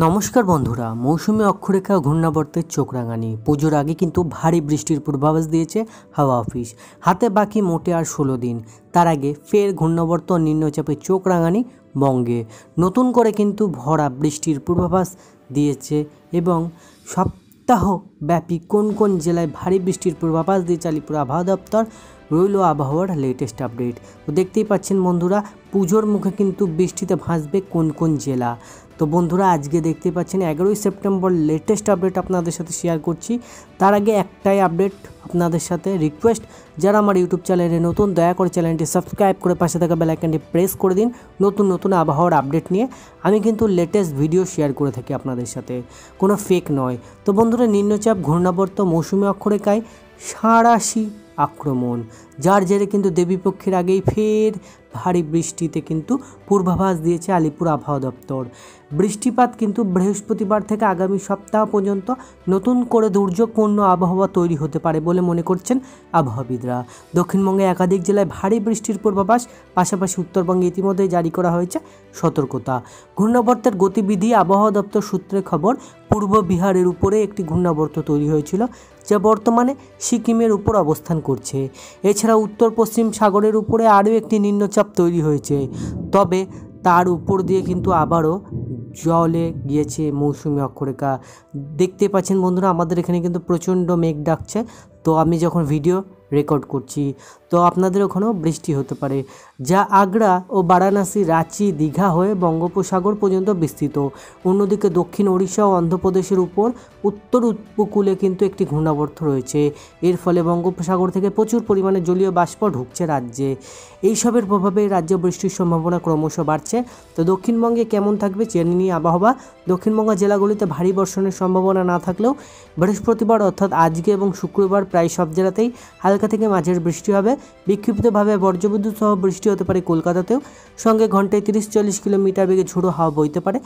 নমস্কার বন্ধুরা, মৌসুমি অক্ষরেখা ঘূর্ণাবর্তের চোখ রাঙানি। পুজোর আগে কিন্তু ভারী বৃষ্টির পূর্বাভাস দিয়েছে হাওয়া অফিস। হাতে বাকি মোটে আর 16 দিন। তার আগে ফের ঘূর্ণাবর্ত নিম্নচাপের চোখ রাঙানি বঙ্গে। নতুন করে কিন্তু ভরা বৃষ্টির পূর্বাভাস দিয়েছে এবং সপ্তাহব্যাপী কোন কোন জেলায় ভারী বৃষ্টির পূর্বাভাস দিয়েছে আলিপুর আবহাওয়া দপ্তর, রইল আবহাওয়ার লেটেস্ট আপডেট। তো দেখতেই পাচ্ছেন বন্ধুরা, পুজোর মুখে কিন্তু বৃষ্টিতে ভাসবে কোন কোন জেলা। তো বন্ধুরা, আজকে দেখতে পাচ্ছেন 11ই সেপ্টেম্বর লেটেস্ট আপডেট আপনাদের সাথে শেয়ার করছি। তার আগে একটাই আপডেট আপনাদের সাথে রিকোয়েস্ট, যারা আমার ইউটিউব চ্যানেলে নতুন, দয়া করে চ্যানেলটি সাবস্ক্রাইব করে পাশে থাকা বেল আইকনটি প্রেস করে দিন। নতুন নতুন আবহাওয়ার আপডেট নিয়ে আমি কিন্তু লেটেস্ট ভিডিও শেয়ার করে থাকি আপনাদের সাথে, কোনো ফেক নয়। তো বন্ধুরা, নিম্নচাপ ঘূর্ণাবর্ত মৌসুমি অক্ষরেখায় সাঁড়াশি আক্রমণ, যার জেরে কিন্তু দেবীপক্ষের আগেই ফের ভারী বৃষ্টিতে কিন্তু পূর্বাভাস দিয়েছে আলিপুর আবহাওয়া দপ্তর। বৃষ্টিপাত কিন্তু বৃহস্পতিবার থেকে আগামী সপ্তাহ পর্যন্ত নতুন করে দুর্যোগপূর্ণ আবহাওয়া তৈরি হতে পারে বলে মনে করছেন আবহাওয়াবিদরা। দক্ষিণবঙ্গে একাধিক জেলায় ভারী বৃষ্টির পূর্বাভাস, পাশাপাশি উত্তরবঙ্গে ইতিমধ্যেই জারি করা হয়েছে সতর্কতা। ঘূর্ণাবর্তের গতিবিধি, আবহাওয়া দপ্তর সূত্রে খবর, পূর্ব বিহারের উপরে একটি ঘূর্ণাবর্ত তৈরি হয়েছিল, যা বর্তমানে সিকিমের উপর অবস্থান করছে। এছাড়া উত্তর পশ্চিম সাগরের উপরে আরও একটি নিম্নচাপ তৈরি হয়েছে, তবে তার উপর দিয়ে কিন্তু আবারও জলে গিয়েছে মৌসুমি অক্ষরেখা। দেখতে পাচ্ছেন বন্ধুরা, আমাদের এখানে কিন্তু প্রচণ্ড মেঘ ডাকছে। তো আমি যখন ভিডিও রেকর্ড করছি, তো আপনাদের ওখানেও বৃষ্টি হতে পারে, যা আগ্রা ও বারাণসী, রাঁচি, দীঘা হয়ে বঙ্গোপসাগর পর্যন্ত বিস্তৃত। অন্যদিকে দক্ষিণ ওড়িশা ও অন্ধ্রপ্রদেশের উপর উত্তর উপকূলে কিন্তু একটি ঘূর্ণাবর্ত রয়েছে। এর ফলে বঙ্গোপসাগর থেকে প্রচুর পরিমাণে জলীয় বাষ্প ঢুকছে রাজ্যে। এইসবের প্রভাবে রাজ্যে বৃষ্টির সম্ভাবনা ক্রমশ বাড়ছে। তো দক্ষিণবঙ্গে কেমন থাকবে জেনে নিয়ে আবহাওয়া। দক্ষিণবঙ্গের জেলাগুলিতে ভারী বর্ষণের সম্ভাবনা না থাকলেও বৃহস্পতিবার অর্থাৎ আজকে এবং শুক্রবার প্রায় সব জেলাতেই হালকা থেকে মাঝের বৃষ্টি হবে। বিক্ষিপ্তভাবে বজ্রবিদ্যুৎ সহ বৃষ্টি হতে পারে কলকাতাতেও, সঙ্গে ঘন্টায় 30-40 কিলোমিটার বেগে ঝোড়ো হাওয়া বইতে পারে।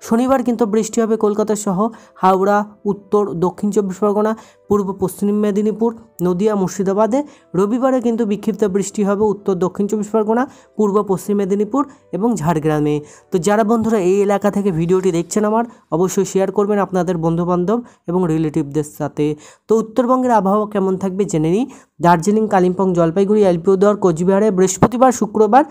শনিবার কিন্তু বৃষ্টি হবে কলকাতা সহ হাওড়া, উত্তর দক্ষিণ 24 পরগনা, পূর্ব পশ্চিম মেদিনীপুর, নদিয়া, মুর্শিদাবাদে। রবিবারে কিন্তু বিক্ষিপ্ত বৃষ্টি হবে উত্তর দক্ষিণ 24 পরগনা, পূর্ব পশ্চিম মেদিনীপুর এবং ঝাড়গ্রামে। তো যারা বন্ধুরা এই এলাকা থেকে ভিডিওটি দেখছেন আমার, অবশ্যই শেয়ার করবেন আপনাদের বন্ধুবান্ধব এবং রিলেটিভদের সাথে। তো উত্তরবঙ্গের আবহাওয়া কেমন থাকবে জেনে নিই। দার্জিলিং, কালিম্পং, জলপাইগুড়ি, আলিপুরদুয়ার, কোচবিহারে বৃহস্পতিবার শুক্রবার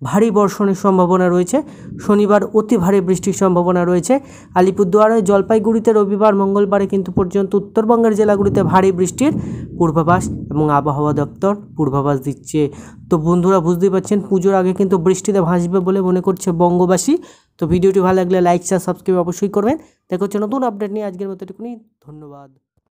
ভারী বর্ষণের সম্ভাবনা রয়েছে। শনিবার অতি ভারী বৃষ্টির সম্ভাবনা রয়েছে। আলিপুরদুয়ারে, জলপাইগুড়িতে রবিবার, মঙ্গলবারে কিন্তু পর্যন্ত উত্তরবঙ্গের জেলাগুলিতে ভারী বৃষ্টির পূর্বাভাস এবং আবহাওয়া দপ্তর পূর্বাভাস দিচ্ছে। তো বন্ধুরা, বুঝতেই পারছেন পুজোর আগে কিন্তু বৃষ্টিতে ভাসবে বলে মনে করছে বঙ্গবাসী। তো ভিডিওটি ভালো লাগলে লাইক, শেয়ার, সাবস্ক্রাইব অবশ্যই করবেন। দেখা হচ্ছে নতুন আপডেট নিয়ে। আজকের মতো এটুকুনি, ধন্যবাদ।